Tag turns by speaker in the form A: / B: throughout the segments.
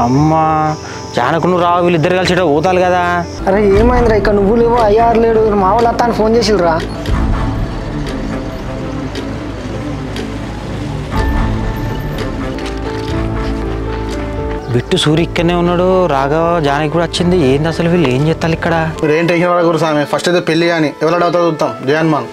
A: అమ్మా జానకు నువ్వు రావు వీళ్ళిద్దరు కలిసి పోతారు కదా.
B: అరే ఏమైందిరా ఇక్కడ నువ్వు లేవు అయ్యారు లేడు మా వాళ్ళు అత్తాను ఫోన్ చేసిరా.
A: బిట్టు సూర్య ఇక్కడనే ఉన్నాడు, రాఘవ జానకి కూడా వచ్చింది. ఏంది అసలు వీళ్ళు ఏం చేస్తారు ఇక్కడ?
C: మీరు ఏం టెన్షన్ పడకూడదు స్వామి, ఫస్ట్ అయితే పెళ్లి కానీ ఎవరు అవుతా చూద్దాం. జయన్మాన్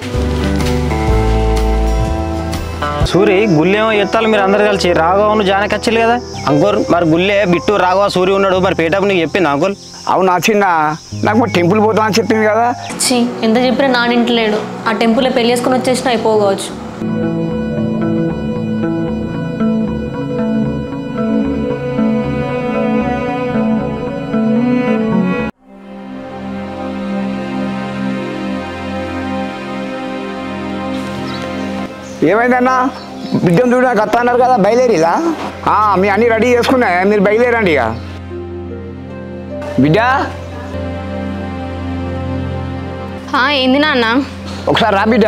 A: సూరి గుళ్ళేమో ఎత్తాలి మీరు అందరు కలిసి. రాఘవను జానకి వచ్చారు కదా అంకుల్. మరి గుళ్ళే బిట్టు రాఘవ సూర్య ఉన్నాడు, మరి పేటప్ నీకు చెప్పింది అంకుల్?
D: అవును చిన్న నాకు టెంపుల్ పోతాం అని చెప్పింది కదా.
E: ఎంత చెప్పినా నానింటి లేడు. ఆ టెంపుల్లో పెళ్లి చేసుకుని వచ్చేసినా అయిపోవచ్చు.
D: ఏమైందన్నా బిడ్డను చూడడానికి వస్తా అన్నారు కదా, బయలుదేరిలా? మీ అన్నీ రెడీ చేసుకున్నా, మీరు బయలుదేరండి. ఇక బిడ్డ
E: ఏంది నాన్న?
D: ఒకసారి రా బిడ్డ.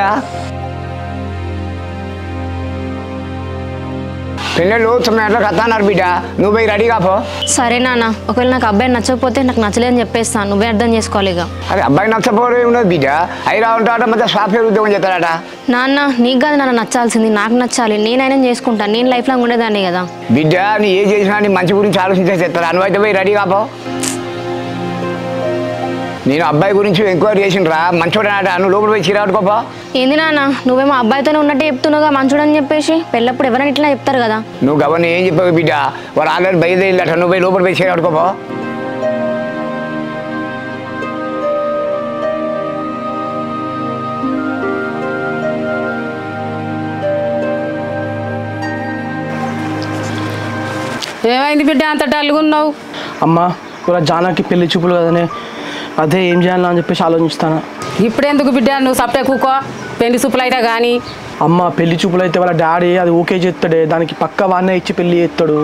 D: పెళ్ళిళ్ళు 9 గంటలకు వస్తా అన్నారు బిడ్డ, నువ్వు పోయి రెడీ కాపో.
E: సరే నాన్న, ఒకవేళ నాకు అబ్బాయి నచ్చకపోతే నాకు నచ్చలేదని చెప్పేస్తాను, నువ్వే అర్థం చేసుకోవాలి. ఇక
D: అరే అబ్బాయి నచ్చపోవడం ఉన్నది బిడ్డ, అయిరా ఉంటాడ మధ్య సాఫ్ట్వేర్ ఉద్యోగం చేస్తాడట.
E: నాన్న నీకు కాదు నాన్న నచ్చాల్సింది, నాకు నచ్చాలి. నేనైనా చేసుకుంటాను, నేను లైఫ్ లాంగ్ ఉండేదాన్ని కదా.
D: బిడ్డ నీ ఏ చేసినా నీ మంచి గురించి ఆలోచించే చేస్తారా, నువ్వు అయితే పోయి రెడీ కాపో. నేను అబ్బాయి గురించి ఎంక్వైరీ చేసిండ్రా, మంచోడనట, నువ్వు లోపల పోయి చీరాడుకోపా.
E: ఏంది నాన్న నువ్వేమో అబ్బాయితోనే ఉన్నట్టు చెప్తున్నావుగా మంచోడని చెప్పేసి, పెళ్ళప్పుడు ఎవరైనా ఇట్లా చెప్తారు కదా.
D: నువ్వు గవర్న ఏం చెప్పావు బిడ్డ, వాళ్ళు ఆల్రెడీ బయలుదేరిలట, నువ్వు పోయి లోపల పోయి చీరాడుకోపా.
F: ఏమైంది బిడ్డ అంత డల్గున్నావు?
B: అమ్మా ఇలా జానకి పెళ్లి చూపులు కదనే, అదే ఏం చేయాలని అని చెప్పేసి ఆలోచిస్తాను.
F: ఇప్పుడెందుకు బిడ్డ, నువ్వు సప్టే కూకో, పెళ్లి చూపులు అయితే కానీ.
B: అమ్మ పెళ్లి చూపులు అయితే వాళ్ళ డాడీ అది ఓకే చేస్తాడే, దానికి పక్క వాడినే ఇచ్చి పెళ్లి చేస్తాడు.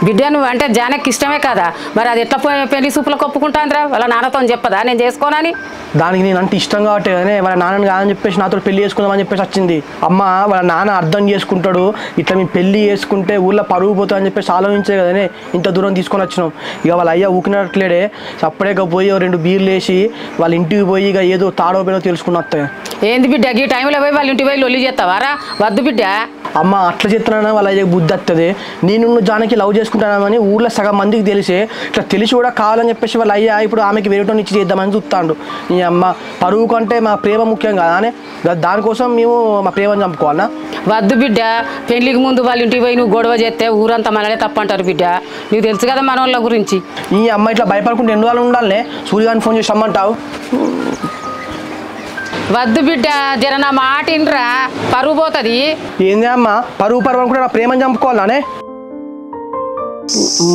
F: బిడ్డ నువ్వు అంటే జానకి ఇష్టమే కదా, మరి అది ఎట్లా పెళ్లి చూపులకు ఒప్పుకుంటాందిరా? వాళ్ళ నాన్నతో చెప్పదా నేను చేసుకోనని?
B: దానికి నేను అంటే ఇష్టం కాబట్టి కానీ వాళ్ళ నాన్నని కాదని చెప్పేసి నాతో పెళ్లి చేసుకుందామని చెప్పేసి వచ్చింది. అమ్మ వాళ్ళ నాన్న అర్థం చేసుకుంటాడు, ఇట్లా మేము పెళ్లి చేసుకుంటే ఊళ్ళో పరుగు పోతా అని చెప్పేసి ఆలోచించే కదనే ఇంత దూరం తీసుకొని వచ్చినాం. ఇక వాళ్ళ అయ్యా ఊకినట్లేడే, సపరేట్గా పోయి 2 బీర్లు వేసి వాళ్ళ ఇంటికి పోయి ఇక ఏదో తాడో పేడో తెలుసుకుని వస్తాయి.
F: ఏంది బిడ్డ ఈ టైంలో పోయి వాళ్ళ ఇంటికి పోయి లొల్లి చేస్తావారా? వద్దు బిడ్డ.
B: అమ్మ అట్లా చెప్తున్నా వాళ్ళ అయ్యకి బుద్ధి వస్తుంది. నేను జానకి లవ్ చేసుకుంటానని ఊళ్ళో సగం మందికి తెలిసే, ఇట్లా తెలిసి కూడా కావాలని చెప్పేసి వాళ్ళ అయ్యా ఇప్పుడు ఆమెకి వేరేటో ఇచ్చి చేద్దామని చూస్తాడు. ఈ అమ్మ పరువు కంటే మా ప్రేమ ముఖ్యం కదా అని, దానికోసం మేము మా ప్రేమను చంపుకోవాలన్నా?
F: వద్దు బిడ్డ, పెళ్లికి ముందు వాళ్ళ ఇంటికి పోయి నువ్వు గొడవ చేస్తే ఊరంతా మనలే తప్పంటారు బిడ్డ, నీకు తెలుసు కదా మన వాళ్ళ గురించి.
B: ఈ అమ్మ ఇట్లా భయపడుకుంటే ఎన్ని వాళ్ళు ఉండాలనే, సూర్యగారిని ఫోన్ చేసి రమ్మంటావు?
F: వద్దు బిడ్డ, జర నా మాట ఇంట్రా, పరువు పోతుంది.
B: ఏంది అమ్మ పరువు అనుకుంటే నా ప్రేమను చంపుకోవాలనే?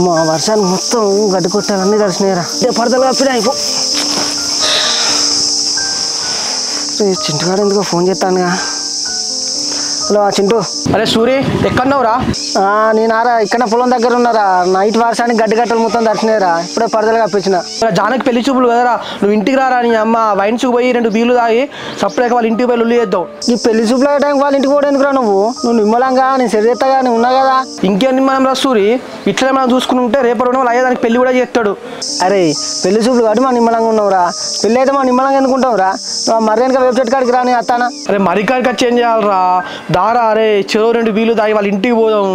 B: మా వర్షాలు మొత్తం గడ్డి కొట్టాలన్నీ దర్శనరా పడతలు కప్పినా అయిపో. చింటుగాడు ఎందుకో ఫోన్ చేస్తానుగా. హలో చింటూ. అరే సూరి ఎక్కడున్నావురా? నేనారా ఇక్కడ పొలం దగ్గర ఉన్నారా, నైట్ వర్షానికి గడ్డి గట్టలు మొత్తం దర్శనరా, ఇప్పుడే పడతలు కప్పించిన. జానకి పెళ్లి చూపులు కదరా, నువ్వు ఇంటికి రారా. నీ అమ్మ వైన్స్కి పోయి 2 బీర్లు తాగి సపరేట్గా వాళ్ళ ఇంటికి పోయి లొల్లి చేద్దాం. ఈ పెళ్లి చూపులు అయ్యే టైంకి వాళ్ళ ఇంటికి పోవడానికి రా. నువ్వు నిమ్మలంగా నేను సరిచేస్తాగా, నేను ఉన్నా కదా. ఇంకేం నిమ్మలం రా సూరి, ఇట్లనే మనం చూసుకుని ఉంటే రేపటి వాళ్ళు అయ్యే దానికి పెళ్లి కూడా చేస్తాడు. అరే పెళ్లి చూపులు కాబట్టి మనం నిమ్మలంగా ఉన్నావురా, పెళ్లి అయితే మనం నిమ్మలంగా ఎందుకుంటావురా. నువ్వు మర్యాదగా వెబ్సైట్ కాడికి రా, నేను వస్తానా? అరే మరి కాడికి వచ్చి ఏం చేయాలరా, దారా అరే చెరో 2 బీర్లు తాగి వాళ్ళ ఇంటికి పోదాం.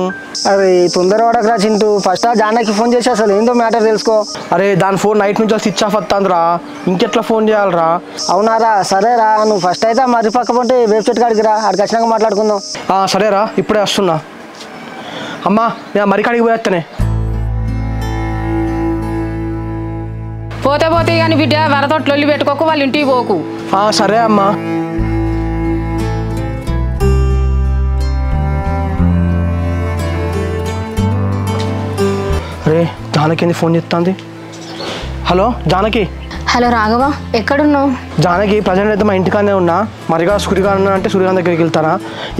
B: అరే తొందర పడకరా చింటూ, ఫస్ట్ జానకి ఫోన్ చేసి అసలు ఏందో మ్యాటర్ తెలుసుకో. అరే దాని ఫోన్ నైట్ నుంచి స్విచ్ ఆఫ్ వస్తుందిరా, ఇంకెట్లా ఫోన్ చేయాలరా? అవునారా, సరేరా నువ్వు ఫస్ట్ అయితే మరి పక్క పంటే వెబ్సైట్ కాడికి రా, అక్కడికి వచ్చినాక మాట్లాడుకుందాం. సరేరా ఇప్పుడే వస్తున్నా. అమ్మా నేను మరి కాడికి పోయేస్తానే.
F: పోతే పోతే కానీ బిడ్డ, వరతోటి లొల్లి పెట్టుకోకు, వాళ్ళ ఇంటికి పోకు.
B: సరే అమ్మా. అరే జానకి ఫోన్ చేస్తుంది. హలో జానకి.
E: హలో రాఘవ, ఎక్కడున్నావు?
B: జానకి ప్రజెంట్ అయితే మా ఇంటికానే ఉన్నా మరిగా సూర్యకాంత్ అంటే సూర్యకాంత్ దగ్గరికి వెళ్తానా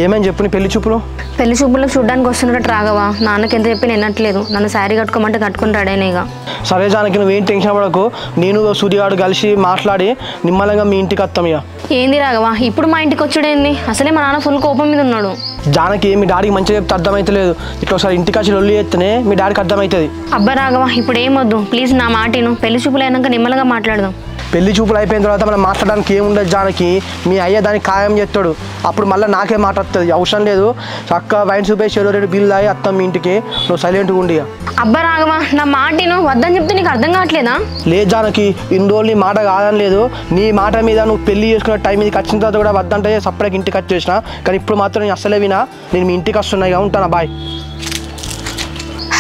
B: ఏమని చెప్పు నీ పెళ్లి చూపులు
E: పెళ్లి చూపులకు చూడడానికి వస్తున్నట్టు రాఘవా నాన్నకి ఎంత చెప్పి వినట్లేదు నన్ను శారీ కట్టుకోమంటే కట్టుకుని రాడేనేగా
B: సరే జానకి నువ్వేం టెన్షన్ పడకు నేను సూర్యగాడు కలిసి మాట్లాడి నిమ్మలంగా మీ ఇంటికి వస్తాం ఇక
E: ఏంది రాఘవా ఇప్పుడు మా ఇంటికి వచ్చుడేంది అసలే మా నాన్న ఫుల్ కోపం మీద ఉన్నాడు
B: జానకి మీ డాడీకి మంచిగా చెప్తే అర్థమైతలేదు ఇట్లా ఒకసారి ఇంటికి వచ్చి లొల్లి చేస్తేనే మీ డాడీకి అర్థమవుతుంది
E: అబ్బా రాఘవా ఇప్పుడు ఏమొద్దు ప్లీజ్ నా మాటను పెళ్లి చూపులు అయినాక నిమ్మలంగా మాట్లాడదాం
B: పెళ్లి చూపులు అయిపోయిన తర్వాత మనం మాట్లాడడానికి ఏముండదు జానకి మీ అయ్య దానికి ఖాయం చేస్తాడు అప్పుడు మళ్ళీ నాకే మాట వస్తుంది అవసరం లేదు చక్క వైన్ చూపేసి 2 బిల్లు అయ్యి వస్తాం మీ ఇంటికి నువ్వు సైలెంట్గా ఉండి
E: అబ్బా రాఘవా నా మాటను వద్దని చెప్తే నీకు అర్థం కావట్లేదా
B: లేదు జానకి ఇన్ని రోజులు నీ మాట కాదని లేదు నీ మాట మీద నువ్వు పెళ్లి చేసుకున్న టైం మీదకి వచ్చిన తర్వాత కూడా వద్దంటే సపరేట్గా ఇంటికి వచ్చేసిన కానీ ఇప్పుడు మాత్రం నేను అస్సలే వినా నేను మీ ఇంటికి వస్తున్నాయిగా ఉంటాను బాయ్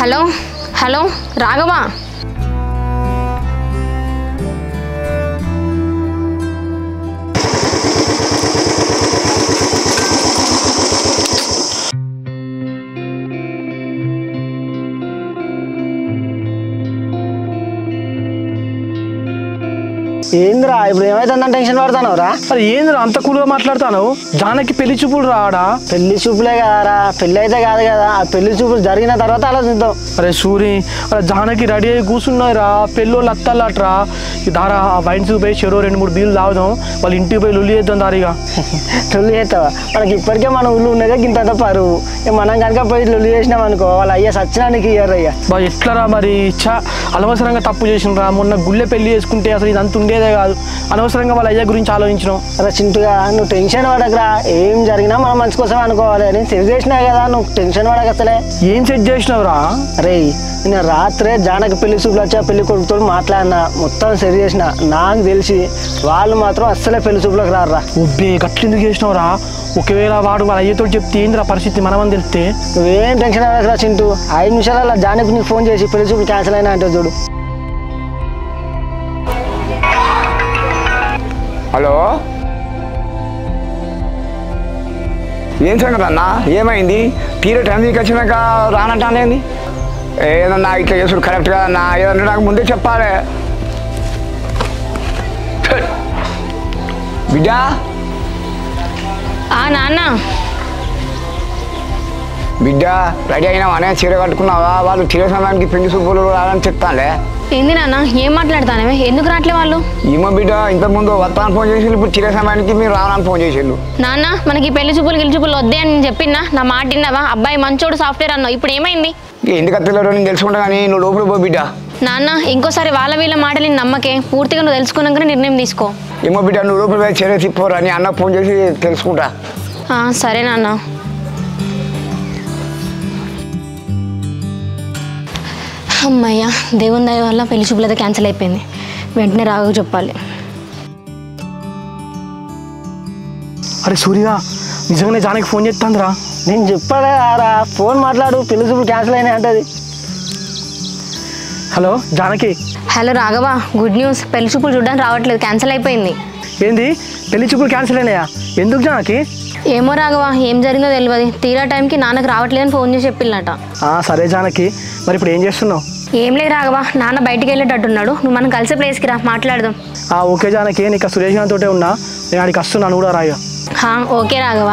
E: హలో హలో రాఘవా
B: ఏంద్రా ఇప్పుడు ఏమైతుందని టెన్షన్ పడతానవరా అరే ఏంద్రా అంత కూల్గా మాట్లాడతాను జానకి పెళ్లి చూపులు రాడా పెళ్లి చూపులే కదరా పెళ్లి అయితే కాదు కదా ఆ పెళ్లి చూపులు జరిగిన తర్వాత ఆలోచిద్దాం అరే సూరి అరే జానకి రెడీ అయ్యి కూర్చున్నాయిరా పెళ్ళి వాళ్ళు అత్తలాట్రా దారా ఆ వైన్ చూపి 2-3 బీలు తాగుదాం వాళ్ళు ఇంటికి పోయి లొల్లి చేద్దాం దారిగా లొల్లి చేస్తావా మనకి ఇప్పటికే మన ఊళ్ళు ఉన్నదే ఇంత పరువు మనం కనుక పోయి లొల్లి చేసినాం అనుకో వాళ్ళు అయ్యా సచ్చినానికి ఇయ్యారు అయ్యా బా ఎట్లరా మరి అనవసరంగా తప్పు చేసినరా మొన్న గుళ్ళె పెళ్లి చేసుకుంటే అసలు ఇదంతా ఉండేదే కాదు అనవసరంగా వాళ్ళ అయ్య గురించి ఆలోచించినాం అరే చింటుగా నువ్వు టెన్షన్ పడకరా ఏం జరిగినా మనం మంచి కోసం అనుకోవాలి నేను సెట్ చేసినా కదా నువ్వు టెన్షన్ పడక అసలే ఏం సెట్ చేసినావురా అరే నేను రాత్రే జానకి పెళ్లి చూపులు వచ్చా పెళ్లి కొడుకుతో మాట్లాడినా మొత్తం సెట్ చేసిన నాకు తెలిసి వాళ్ళు మాత్రం అస్సలే పెళ్లి చూపులకు రారా ఒబ్బే గట్లెందుకు చేసినావురా ఒకవేళ వాడు వాళ్ళ అయ్యతో చెప్తే ఏందిరా పరిస్థితి మనమని తెలిస్తే నువ్వేం టెన్షన్ అవ్వకరా చింటూ 5 నిమిషాలలో జానకి నీకు ఫోన్ చేసి పెళ్లి చూపులు క్యాన్సిల్ అయినా అంటే చూడు
D: హలో ఏం సంగతి అన్న ఏమైంది తీరే టైంకి వచ్చినాక రానంటానేంది ఏదన్నా ఇట్లా చేసుడు కరెక్ట్గా నా ఏదన్నా నాకు ముందే చెప్పాలి బిడ్డ
E: నాన్న
D: బిడ్డ రెడీ అయినావానే చీర కట్టుకున్నావా వాళ్ళు చీర సమయానికి పెళ్లి చూపులు రాలని చెప్తానులే
E: ఏంది నాన్న ఏం మాట్లాడతానే ఎందుకు రావట్లే వాళ్ళు
D: ఏమో బిడ్డ ఇంతకుముందు వస్తాను ఫోన్ చేసి ఇప్పుడు చీర సమయానికి మీరు రావాలని ఫోన్ చేసిండు
E: నాన్న మనకి పెళ్లి చూపులు గిల్లి చూపులు వద్దే అని నేను చెప్పినా నా మాట విన్నావా అబ్బాయి మంచోడు సాఫ్ట్వేర్ అన్నావు ఇప్పుడు ఏమైంది
D: ఎందుకు అత్తలేరో నేను తెలుసుకుంటా కానీ నువ్వు లోపల పో బిడ్డ
E: నాన్న ఇంకోసారి వాళ్ళ వీళ్ళ మాటలు నమ్మకే పూర్తిగా నువ్వు తెలుసుకున్నాక నిర్ణయం తీసుకో
D: ఏమో బిడ్డ నువ్వు లోపల పోయి చీర తిప్పోరా అని అన్న ఫోన్ చేసి తెలుసుకుంటా
E: సరే నాన్న అమ్మయ్య దేవుని దయ వల్ల పెళ్లి చూపులు అయితే క్యాన్సిల్ అయిపోయింది వెంటనే రాఘవ చెప్పాలి
B: అరే సూర్య నిజంగానే జానకి ఫోన్ చేస్తాందిరా నేను చెప్పారా ఫోన్ మాట్లాడు పెళ్లి చూపులు క్యాన్సిల్ అయినాయి అంటది hello Janaki
E: hello Raghava good news పెళ్లి చూపులు చూడడానికి రావట్లేదు క్యాన్సిల్ అయిపోయింది
B: ఏంది పెళ్లి చూపులు క్యాన్సిల్ అయినాయా ఎందుకు జానకి
E: ఏమో రాఘవ ఏం జరిగిందో తెలియదు తీరా టైంకి నాన్నకు రావట్లేదని ఫోన్ చేసి చెప్పిల్లట
B: సరే జానకి మరి ఇప్పుడు ఏం చేస్తున్నావు
E: ఏం లేదు రాఘవ నాన్న బయటికి వెళ్ళేటట్టున్నాడు నువ్వు మనం కలిసే ప్లేస్కి రా మాట్లాడదాం
B: ఓకే జానకి నీకు సురేష్ గారితో ఉన్నా నేను ఆడికి వస్తున్నాను కూడా రాయ
E: ఓకే రాఘవ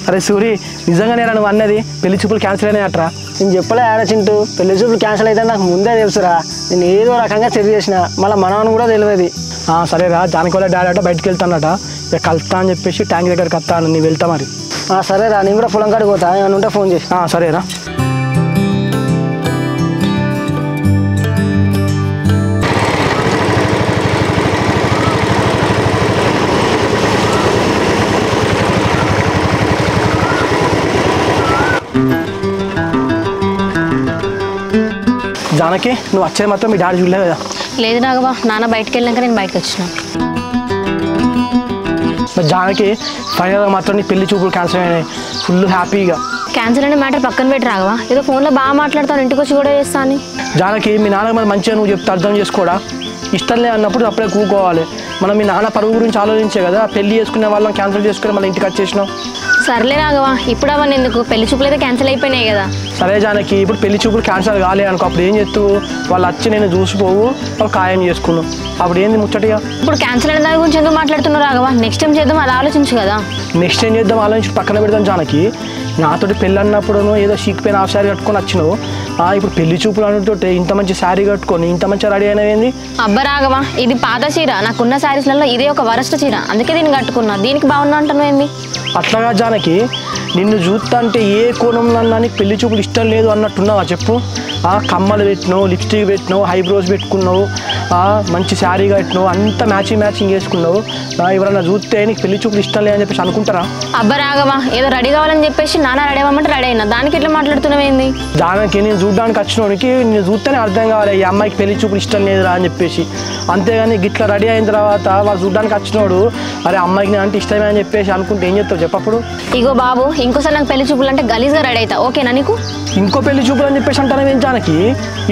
B: అరే సూరి నిజంగానే నువ్వు అన్నది పెళ్లి చూపులు క్యాన్సిల్ అయినాయట్రా నేను చెప్పలే చింటూ పెళ్లి చూపులు క్యాన్సిల్ అయితే నాకు ముందే తెలుసురా నేను ఏదో రకంగా చెక్ చేసిన మళ్ళీ మనవని కూడా తెలియదు సరేరా జానకి వాళ్ళ డాడీ అట బయటకు వెళ్తానట ఇక కలుస్తా అని చెప్పేసి ట్యాంక్ దగ్గరికి వస్తాను నేను వెళ్తా మరి సరేరా నేను కూడా పొలం కాడికి పోతా ఏమైనా ఉంటే ఫోన్ చేసి సరేరా జానకి నువ్వు వచ్చే మాత్రం మీ డాడీ చూడలే కదా
E: లేదు రాఘవ నాన్న బయటకు వెళ్ళాక నేను బయటకు వచ్చిన
B: జానకి ఫైనల్గా మాత్రం నీ పెళ్లి చూపులు క్యాన్సిల్ అయినాయి ఫుల్ హ్యాపీగా
E: క్యాన్సిల్ అనే మ్యాటర్ పక్కన పెట్టి రాఘవ ఏదో ఫోన్లో బాగా మాట్లాడతాను ఇంటికి వచ్చి కూడా చేస్తా అని
B: జానకి మీ నాన్న మరి మంచిగా నువ్వు చెప్తే అర్థం చేసుకోడా ఇష్టం లే అన్నప్పుడు అప్పుడే కూకోవాలి మనం మీ నాన్న పరువు గురించి ఆలోచించే కదా పెళ్లి చేసుకునే వాళ్ళని క్యాన్సిల్ చేసుకుని మళ్ళీ ఇంటికి వచ్చేసినాం
E: సర్లే రాఘవ ఇప్పుడు అవన్నీ ఎందుకు పెళ్లి చూపులు అయితే క్యాన్సిల్ అయిపోయినాయి కదా
B: సరే జానకి ఇప్పుడు పెళ్లి చూపులు క్యాన్సల్ కాలే అనుకో, అప్పుడు ఏం చేస్తావు? వాళ్ళు వచ్చి నేను చూసిపోవు, వాళ్ళు ఖాయం చేసుకున్నావు, అప్పుడు ఏంది ముచ్చటిగా?
E: ఇప్పుడు క్యాన్సల్ అయిన దాని గురించి ఎందుకు మాట్లాడుతున్నారు రాఘవ? నెక్స్ట్ టైం చేద్దాం, అది ఆలోచించు కదా.
B: నెక్స్ట్ ఏం చేద్దాం ఆలోచించి పక్కన పెడదాం జానకి. నాతోటి పెళ్ళి అన్నప్పుడు ఏదో చీకిపోయిన హాఫ్ శారీ కట్టుకొని వచ్చినావు, ఇప్పుడు పెళ్లి చూపులు అనుకుంటే ఇంత మంచి శారీ కట్టుకొని ఇంత మంచిగా రెడీ అయినవేంది?
E: అబ్బా రాఘవ, ఇది పాత చీర, నాకున్న శారీస్లలో ఇదే ఒక వరస్ట్ చీర, అందుకే దీన్ని కట్టుకున్నా. దీనికి బాగున్నా అంటాను ఏంది?
B: అట్లాగా జానకి, నిన్ను చూస్తా అంటే ఏ కోణంలో నీకు పెళ్లి చూపులు ఇష్టం లేదు అన్నట్టున్నావా చెప్పు? కమ్మలు పెట్టినావు, లిప్స్టిక్ పెట్టినావు, హైబ్రోస్ పెట్టుకున్నావు, మంచి శారీ కట్టినావు, అంతా మ్యాచింగ్ చేసుకున్నావు. ఎవరన్నా చూస్తే నీకు పెళ్లి చూపులు ఇష్టం లేదని చెప్పేసి అనుకుంటారా?
E: అబ్బా రాఘవ, ఏదో రెడీ కావాలని చెప్పేసి నాన్న రెడీ అవ్వమంటే రెడీ అయినా, దానికి ఇట్లా మాట్లాడుతున్నావేంది?
B: దానికి నేను చూడడానికి వచ్చినోడికి నేను చూస్తేనే అర్థం కావాలి ఈ అమ్మాయికి పెళ్లి చూపులు ఇష్టం లేదురా అని చెప్పేసి. అంతేగాని గిట్లా రెడీ అయిన తర్వాత వాడు చూడడానికి వచ్చినోడు అరే అమ్మాయికి నేను అంటే ఇష్టమే అని చెప్పేసి అనుకుంటే ఏం చెప్తావు చెప్పప్పుడు?
E: ఇగో బాబు, ఇంకోసారి నాకు పెళ్లి చూపులు అంటే గలీజ్గా రెడీ అవుతా, ఓకేనా నీకు?
B: ఇంకో పెళ్లి చూపులు అని చెప్పేసి అంటాను జానకి,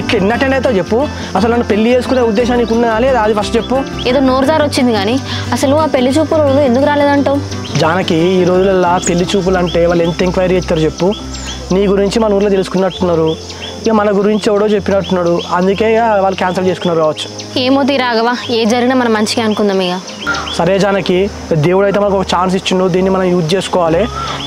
B: ఇట్లా ఎన్ని అటెండ్ అవుతావు చెప్పు? అసలు నన్ను పెళ్లి చేసుకునే ఉద్దేశం నీకు ఉన్నదా లేదా అది ఫస్ట్ చెప్పు.
E: ఏదో నోరుదారు వచ్చింది కానీ అసలు ఆ పెళ్లి చూపులు ఎందుకు రాలేదంటావు?
B: జానకి, ఈ రోజులలో పెళ్లి చూపులు అంటే వాళ్ళు ఎంత ఎంక్వైరీ చేస్తారు చెప్పు? నీ గురించి మన ఊర్లో తెలుసుకున్నట్టున్నారు, ఇక మన గురించి ఎవడో చెప్పినట్టున్నాడు, అందుకే ఇక వాళ్ళు క్యాన్సిల్ చేసుకున్నారు కావచ్చు.
E: ఏమో రాఘవ, ఏ జరిగినా మనం మంచిగా అనుకుందాం ఇక.
B: సరే జానకి, దేవుడు అయితే మనకు ఒక ఛాన్స్ ఇచ్చిండు, దీన్ని మనం యూజ్ చేసుకోవాలి.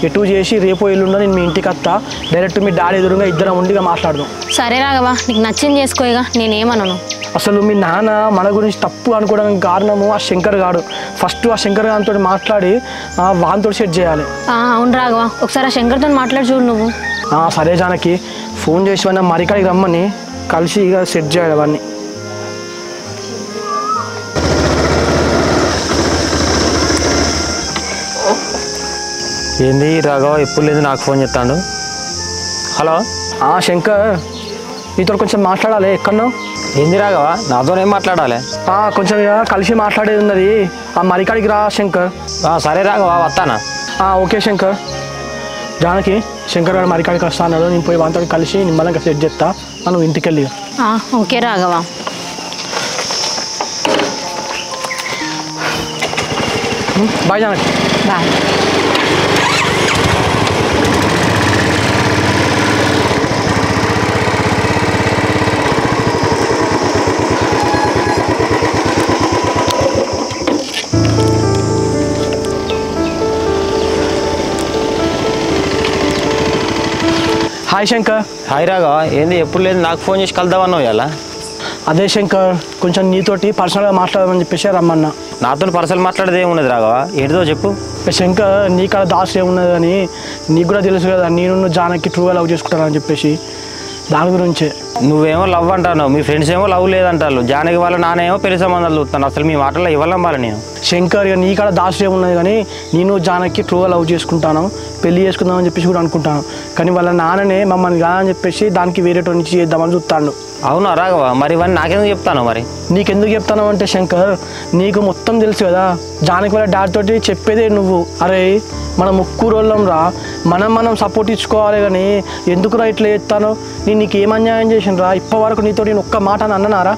B: ఎటు చేసి రేపు ఎల్లుండో నేను మీ ఇంటికి వస్తా, డైరెక్ట్ మీ డాడీ ఎదురుగా ఇద్దరం ఉండిగా మాట్లాడదాం.
E: సరే రాఘవ, నీకు నచ్చింది చేసుకో ఇక, నేనేమన్నాను.
B: అసలు మీ నాన్న మన గురించి తప్పు అనుకోవడానికి కారణము ఆ శంకర్ గాడు. ఫస్ట్ ఆ శంకర్ గారితో మాట్లాడి వానితో సెట్ చేయాలి.
E: అవును రాఘవ, ఒకసారి ఆ శంకర్తో మాట్లాడి చూడు నువ్వు.
B: సరే జానకి, ఫోన్ చేసి వాడిని మరికాడికి రమ్మని కలిసి ఇక సెట్ చేయాలి వాడిని.
A: ఏంది రాఘవ ఎప్పుడు లేదు నాకు ఫోన్ చేస్తాడు? హలో
B: శంకర్, నీతో కొంచెం మాట్లాడాలి. ఎక్కడో?
A: ఏంది రాఘవ, నాతోనేం మాట్లాడాలి?
B: కొంచెం ఇక కలిసి మాట్లాడేది ఉన్నది, ఆ మరికాడికి రా శంకర్.
A: సరే రాఘవ, వస్తానా?
B: ఓకే శంకర్. జానకి, శంకర్ గారు మరికాడికి వస్తా అన్నాడు, నేను పోయి వాంతో కలిసి నిమ్మలంగా సెట్ చేస్తా, నువ్వు ఇంటికి వెళ్ళి.
E: Okay Raghava.
B: Bye Janaki.
E: Bye.
B: Hi Shankar.
A: Hi Raghava, ఏంది ఎప్పుడు లేదు నాకు ఫోన్ చేసి కలుద్దామన్నావు ఇలా?
B: అదే శంకర్, కొంచెం నీతోటి పర్సనల్గా మాట్లాడమని చెప్పేసి రమ్మన్నా.
A: నాతో పర్సనల్ మాట్లాడేది ఏమున్నది రాఘవ, ఏంటిదో చెప్పు.
B: శంకర్, నీకాడ దాసు ఏమున్నది కానీ నీకు కూడా తెలుసు కదా, నేను జానకి ట్రూగా లవ్ చేసుకుంటానని చెప్పేసి, దాని గురించే.
A: నువ్వేమో లవ్ అంటాను, మీ ఫ్రెండ్స్ ఏమో లవ్ లేదంటారు, జానకి వాళ్ళ నానేమో పెళ్లి సంబంధాలు చూస్తాను. అసలు మీ మాటల్లో ఇవ్వాలని వాళ్ళ నేను.
B: శంకర్, ఇక నీకాడ దాసు ఏమున్నది కానీ నేను జానకి ట్రూగా లవ్ చేసుకుంటాను, పెళ్లి చేసుకుందామని చెప్పేసి కూడా అనుకుంటాను. కానీ వాళ్ళ నాన్ననే మమ్మల్ని కాదని చెప్పేసి దానికి వేరేటో నుంచి చేద్దామని చూస్తాను.
A: అవునా రాఘవ, మరి ఇవన్నీ నాకెందుకు చెప్తాను? మరి
B: నీకెందుకు చెప్తాను అంటే శంకర్, నీకు మొత్తం తెలుసు కదా, జానకి వాళ్ళ డాడీ తోటి చెప్పేదే నువ్వు. అరే మన ముక్కురోళ్ళం రా, మనం సపోర్ట్ ఇచ్చుకోవాలి కానీ ఎందుకురా ఇట్లా చేస్తాను? నేను నీకు ఏం అన్యాయం చేసినరా? ఇప్పటి వరకు నీతో నేను ఒక్క మాట అన్ననారా?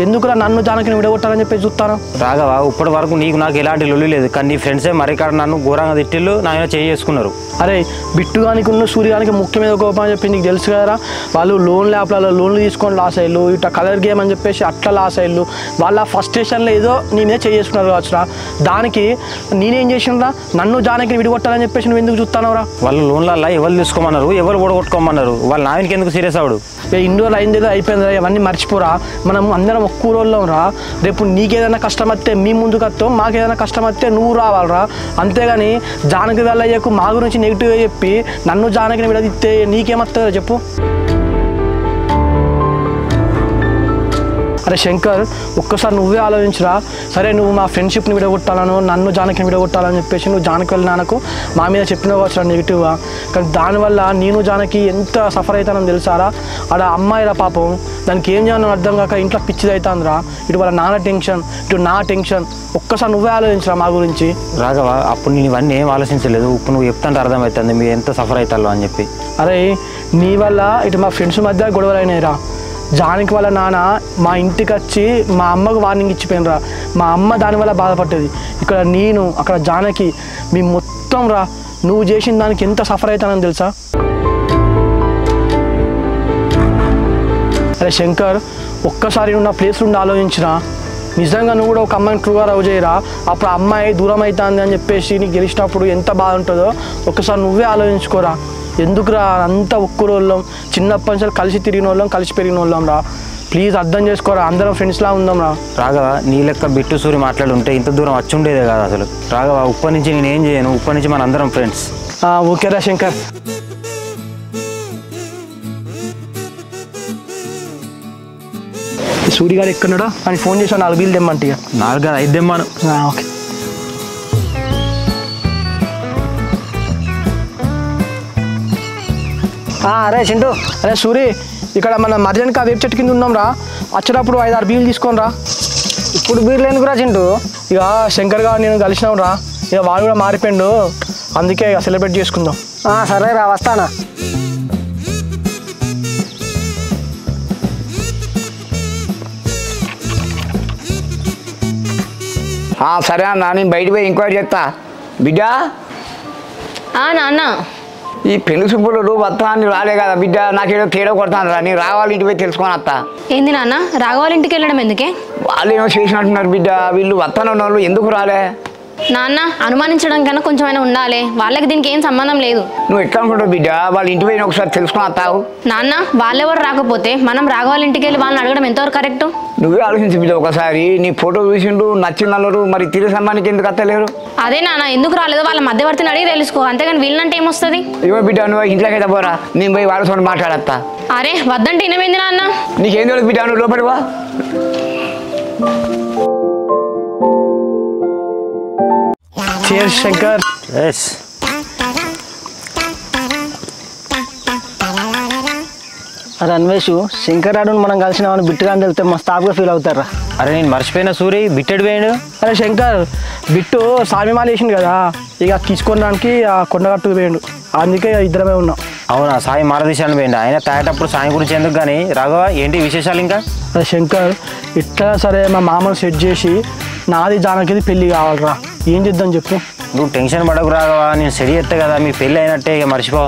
B: ఎందుకురా నన్ను జానకిని విడగొట్టాలని చెప్పి చూస్తాను?
A: రాఘవ, ఇప్పటి వరకు నీకు నాకు ఎలాంటి లొల్లి లేదు, కానీ నీ ఫ్రెండ్సే మరికాడ నన్ను ఘోరంగా తిట్టిళ్ళు, నాయన చేసుకున్నారు.
B: అరే బిట్టుగానికి ఉన్న సూర్యగానికి ముఖ్య మీద కోపం అని చెప్పి నీకు తెలుసు కదరా. వాళ్ళు లోన్ ల్యాప్లలో లోన్లు తీసుకొని లాస్ అయ్యారు, ఇట్లా కలర్ గేమ్ అని చెప్పేసి అట్లా లాస్ అయ్యారు. వాళ్ళ ఫస్ట్రేషన్లో ఏదో నీ మీద చేసుకున్నారు కావచ్చురా. దానికి నేనేం చేసినరా? నన్ను జానకిని విడగొట్టాలని చెప్పేసి నువ్వు ఎందుకు చూస్తానవరా?
A: వాళ్ళు లోన్లల్లో ఎవరు తీసుకోమన్నారు, ఎవరు ఓడగొట్టుకోమన్నారు, వాళ్ళు నాయనకి ఎందుకు సీరియస్ అవడు?
B: ఇండోర్ అయిందేదో అయిపోయిందిరా, ఇవన్నీ మర్చిపోరా. మనం అందరం ఒక్క ఊరోళ్ళం రా. రేపు నీకేదైనా కష్టం వస్తే మీ ముందుకు వస్తాం, మాకేదైనా కష్టం వస్తే నువ్వు రావాలరా. అంతేగాని జానకి వెళ్ళయ్యకు మా గురించి నెగిటివ్గా చెప్పి నన్ను జానకిని విడదీస్తే నీకేమవుతుందో చెప్పు. అరే శంకర్, ఒక్కసారి నువ్వే ఆలోచించరా. సరే నువ్వు మా ఫ్రెండ్షిప్ని విడగొట్టాలను, నన్ను జానకిని విడగొట్టాలని చెప్పేసి నువ్వు జానకి వెళ్ళి నాన్నకు మా మీద చెప్పినావు కావచ్చు నెగిటివ్గా. కానీ దానివల్ల నేను జానకి ఎంత సఫర్ అవుతానని తెలుసారా? ఆడ అమ్మాయిరా పాపం, దానికి ఏం చేయాలని అర్థం కాక ఇంట్లో పిచ్చిది అవుతుందిరా. ఇటు వాళ్ళ నాన్న టెన్షన్, ఇటు నా టెన్షన్. ఒక్కసారి నువ్వే ఆలోచించరా మా గురించి.
A: రాఘవ, అప్పుడు నేను ఇవన్నీ ఏం ఆలోచించలేదు, ఇప్పుడు నువ్వు చెప్తాంటే అర్థమవుతుంది మీరు ఎంత సఫర్ అవుతారు అని చెప్పి.
B: అరే నీ వల్ల ఇటు మా ఫ్రెండ్స్ మధ్య గొడవలు అయినాయిరా. జానకి వాళ్ళ నాన్న మా ఇంటికి వచ్చి మా అమ్మకు వార్నింగ్ ఇచ్చిపోయినరా. మా అమ్మ దానివల్ల బాధపడ్డది. ఇక్కడ నేను, అక్కడ జానకి, మీ మొత్తం రా. నువ్వు చేసిన దానికి ఎంత సఫర్ అవుతానని తెలుసా? అరే శంకర్, ఒక్కసారి నువ్వు నా ప్లేస్ నుండి ఆలోచించినా, నిజంగా నువ్వు కూడా ఒక అమ్మాయిని ట్రూగా లవ్ చేయరా, అప్పుడు ఆ అమ్మాయి దూరం అవుతుంది అని చెప్పేసి నీకు గెలిచినప్పుడు ఎంత బాధ ఉంటుందో ఒక్కసారి నువ్వే ఆలోచించుకోరా. ఎందుకురా అంత ఒక్కరోళ్ళం, చిన్నప్పటి నుంచి కలిసి తిరిగిన వాళ్ళం, కలిసి పెరిగిన వాళ్ళం రా. ప్లీజ్ అర్థం చేసుకోరా, అందరం ఫ్రెండ్స్లా ఉందాం రా.
A: రాఘవ, నీ లెక్క బిట్టు సూరి మాట్లాడుంటే ఇంత దూరం వచ్చి ఉండేదే కాదు అసలు. రాఘవ, ఉప్పటి నుంచి నేనేం చేయను, ఉప్పటి నుంచి మన అందరం ఫ్రెండ్స్.
B: ఓకేరా శంకర్. సూర్యగాడు ఎక్కడున్నాడో అని ఫోన్ చేసి 4 బిల్లు తెమ్మంటే.
A: 4 కాదు 5 తెమ్మాను.
B: ఓకే. అరే చింటూ, అరే సూరి, ఇక్కడ మన మర్జన్కి ఆ వేపు చెట్టు కింద ఉన్నాం రా. వచ్చేటప్పుడు 5-6 బీర్లు తీసుకొని రా.
A: ఇప్పుడు బీర్లు ఎందుకురా చింటూ?
B: ఇక శంకర్ గారు నేను కలిసినాం రా. ఇక వాడు కూడా మారిపోయిండు, అందుకే ఇక సెలబ్రేట్ చేసుకుందాం.
A: సరే రా, వస్తానా.
D: సరే అన్న, నేను బయటికి పోయి ఎంక్వైరీ చేస్తా. బిడ్డ,
E: నాన్న
D: ఈ పెళ్లి చూపులు వస్తా అని రాలే కదా బిడ్డ, నాకేదో తేడా కొడతాను రా. నేను రావాలి, ఇంటికి పోయి తెలుసుకొని వస్తా.
E: ఏంది నాన్న రాఘవాళ్ళ ఇంటికి వెళ్ళడం ఎందుకే?
D: వాళ్ళు ఏమో చేసినట్టున్నారు బిడ్డ, వీళ్ళు వస్తానన్న వాళ్ళు ఎందుకు రాలే?
E: నాన్న అనుమానించడం కన్నా కొంచెమైనా ఉండాలి, వాళ్ళకి దీనికి ఏం సంబంధం లేదు.
D: నువ్వు ఎట్లా అనుకుంటావు బిడ్డ, వాళ్ళ ఇంటి పోయిన ఒకసారి తెలుసుకొని వస్తావు.
E: నాన్న వాళ్ళెవరు రాకపోతే మనం రాఘవాళ్ళ ఇంటికి వెళ్ళి వాళ్ళని అడగడం ఎంతవరకు కరెక్ట్?
D: నువ్వే ఆలోచించు బిడ్డ. ఒకసారి నీ ఫోటో చూసిండు, నచ్చిన వాళ్ళు, మరి తిరిగి సమ్మానికి ఎందుకు వస్తలేరు?
E: అదే నాన్న ఎందుకు రాలేదో వాళ్ళ మధ్యవర్తిని అడిగి తెలుసుకో, అంతేగాని వీళ్ళంటే ఏమొస్తుంది?
D: ఇవో బిడ్డ, నువ్వు ఇంట్లోకి అయితే పోరా, నేను పోయి వాళ్ళతో మాట్లాడతా.
E: అరే వద్దంటే ఇనమేంది నాన్న?
D: నీకేం తెలియదు బిడ్డ, నువ్వు లోపలికి వా.
B: చేర్స్ శంకర్.
A: ఎస్.
B: అరే అన్వేష్, శంకర్ రాడు మనం కలిసినామని బిట్టుగా వెళ్తే మస్తు తాపుగా ఫీల్ అవుతారా.
A: అరే నేను మర్చిపోయినా సూరి, బిట్టెడు పోయాడు.
B: అరే శంకర్, బిట్టు సామిమాల వేసిండు కదా, ఇక తీసుకోవడానికి ఆ కొండగట్టుకు పోయిండు, అందుకే ఇద్దరమే ఉన్నాం.
A: అవునా, సాయి మారదీశాలను పోయిండు. ఆయన తాగేటప్పుడు సాయి గురించి ఎందుకు కానీ. రాఘవ, ఏంటి విశేషాలు ఇంకా?
B: అరే శంకర్, ఇట్లా సరే మా మామను సెట్ చేసి నాది జానకిది పెళ్ళి కావాలరా, ఏం చేద్దాం చెప్పు.
A: నువ్వు టెన్షన్ పడకు రాఘవ, నేను సెడి చేస్తే కదా, మీ పెళ్ళి అయినట్టే, ఇక మర్చిపో.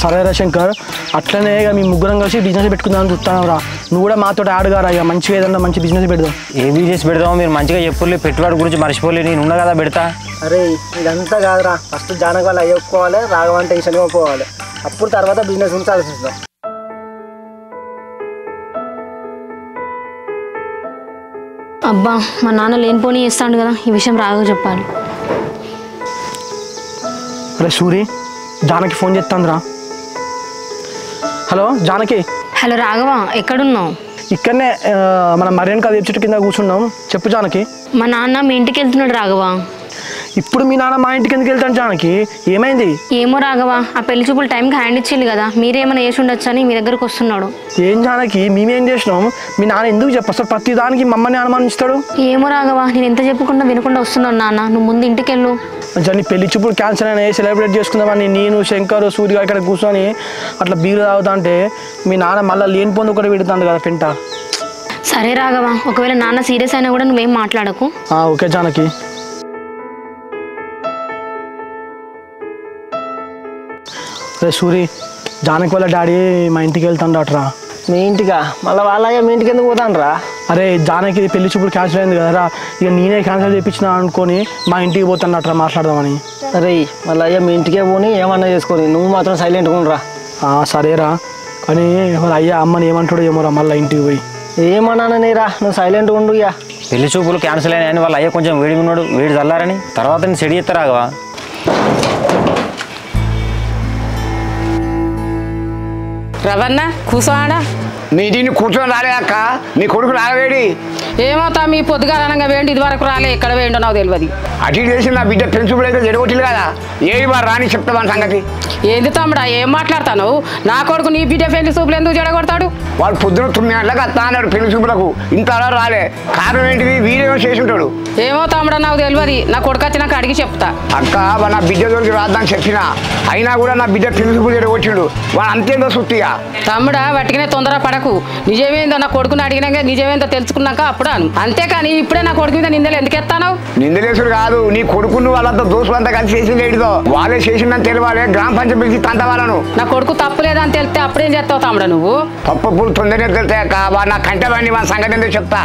B: సరేరా శంకర్, అట్లనే ఇక మీ ముగ్గురం కలిసి బిజినెస్ పెట్టుకుందామని చూస్తాను రా. నువ్వు కూడా మాతో ఆడుగారా, ఇక మంచిగా ఏదన్నా మంచి బిజినెస్ పెడదాం.
A: ఏ బిజినెస్ పెడదామో మీరు మంచిగా చెప్పులే, పెట్టుబడి గురించి మర్చిపోలే, నేను ఉన్నా కదా పెడతా.
B: అరే ఇదంతా కాదురా, ఫస్ట్ జానకి వాళ్ళు అయ్యొప్పుకోవాలి, రాఘవన్ టెన్షన్ పోవాలి, అప్పుడు తర్వాత బిజినెస్ గురించి ఆలోచిస్తాం.
E: అబ్బా మా నాన్న లేనిపోని చేస్తాడు కదా, ఈ విషయం రాఘవ చెప్పాలి.
B: అరే సూరి, జానకి ఫోన్ చేస్తాందిరా. హలో జానకి.
E: హలో రాఘవ, ఎక్కడున్నావు?
B: ఇక్కడనే మన మర్యాన్ కాదు చెట్టు కింద కూర్చున్నాం. చెప్పు జానకి.
E: మా నాన్న మీ ఇంటికి వెళ్తున్నాడు రాఘవ.
B: ఇప్పుడు మీ నాన్న మా ఇంటికి ఎందుకు వెళ్తాను జానకి, ఏమైంది?
E: ఏమో రాఘవ, ఆ పెళ్లి చూపులు టైంకి హ్యాండ్ ఇచ్చింది కదా, మీరేమైనా చేసి ఉండొచ్చు అని మీ దగ్గరకు వస్తున్నాడు.
B: ఏం జానకి, మేమేం చేసినాం? మీ నాన్న ఎందుకు చెప్పు, ప్రతి దానికి మమ్మల్ని అనుమానిస్తాడు.
E: ఏమో రాఘవ, నేను ఎంత చెప్పకుండా వినకుండా వస్తున్నాను నాన్న, నువ్వు ముందు ఇంటికి వెళ్ళు.
B: నీ పెళ్లి చూపులు క్యాన్సల్ అయినా సెలబ్రేట్ చేసుకుందామని నేను శంకర్ సూర్య ఇక్కడ కూర్చొని అట్లా బీరు తాగుతా అంటే మీ నాన్న మళ్ళీ లేని పొందు కూడా పెడుతాడు కదా పెంట.
E: సరే రాఘవ, ఒకవేళ నాన్న సీరియస్ అయినా కూడా నువ్వేం మాట్లాడకు.
B: ఓకే జానకి. అరే సూరి, జానకి వాళ్ళ డాడీ మా ఇంటికి వెళ్తాడట్రా. మీ ఇంటికా? మళ్ళీ వాళ్ళ మీ ఇంటికి ఎందుకు పోతాను రా? అరే జానకి పెళ్లి చూపులు క్యాన్సిల్ అయింది కదరా, ఇక నేనే క్యాన్సిల్ చేయించిన అనుకొని మా ఇంటికి పోతానట్రా మాట్లాడదామని. అరే మళ్ళీ అయ్యా మీ ఇంటికే పోని ఏమన్నా చేసుకొని, నువ్వు మాత్రం సైలెంట్గా ఉండరా. సరేరా, కానీ అయ్యా అమ్మని ఏమంటాడో ఏమోరా మళ్ళీ ఇంటికి పోయి. ఏమన్నానని రా, నువ్వు సైలెంట్గా ఉండు. ఇక
A: పెళ్లి చూపులు క్యాన్సిల్ అయినాయని వాళ్ళ అయ్యా కొంచెం వేడిగా ఉన్నాడు, వేడి చల్లారని తర్వాత నేను సెడి చేస్తా రాఘవ.
F: రవన్న కూర్చోడా?
D: నీటిని కూర్చొని రాలే అక్క, నీ కొడుకు రావేడి?
F: ఏమవుతా మీ పొద్దుగాలనంగా వేయండి, ఇది వరకు రాలే, ఎక్కడ వేయండో నాకు తెలియదు.
D: అటు చేసి నా బిడ్డ ప్రిన్సిపల్ అయితే జడగొట్టిలు కదా, ఏది మరి రాని చెప్తామని సంగతి.
F: ఏంది తమ్ముడా ఏం మాట్లాడతాను? నా కొడుకు నీ బిడ్డ పెళ్లి చూపులు ఎందుకు జడగొడతాడు?
D: వాళ్ళు పొద్దున 9 గంటలకు వస్తా అన్నాడు పెళ్లి చూపులకు, ఇంత అలా రాలే, కారణం ఏంటిది? వీడేమో చేసి ఉంటాడు.
F: ఏమో తమ్ముడా నాకు తెలియదు, నా కొడుకు వచ్చినాక అడిగి చెప్తా.
D: అక్క నా బిడ్డ దొరికి రాద్దాని చెప్పినా, అయినా కూడా నా బిడ్డ పెళ్లి చూపులు జడగొట్టిండు, వాడు అంతేందో సుత్తిగా.
F: తమ్ముడా వట్టిగానే తొందర అనకు. నిజమేందో నా కొడుకుని అడిగినాక నిజమేందో తెలుసుకున్నాక అప్పుడు అను. అంతేకాని ఇప్పుడే నా కొడుకు మీద నిందలు ఎందుకు ఎత్తాను?
D: నిందలేసుడు కాదు, నీ కొడుకును వాళ్ళంతా దోస్తులంతా కలిసి చేసింది ఏడిదో వాళ్ళే చేసిందని తెలియాలి. గ్రామ పంచాయతీ పిలిచి తంత వాళ్ళను.
F: నా కొడుకు తప్పులేదని తెలిస్తే అప్పుడేం చేస్తావు తమ్ముడు నువ్వు?
D: తప్పప్పుడు తొందరగా తెలుస్తాయక్క. నా కంటే వాడిని వాళ్ళ సంగతి ఏందో చెప్తా.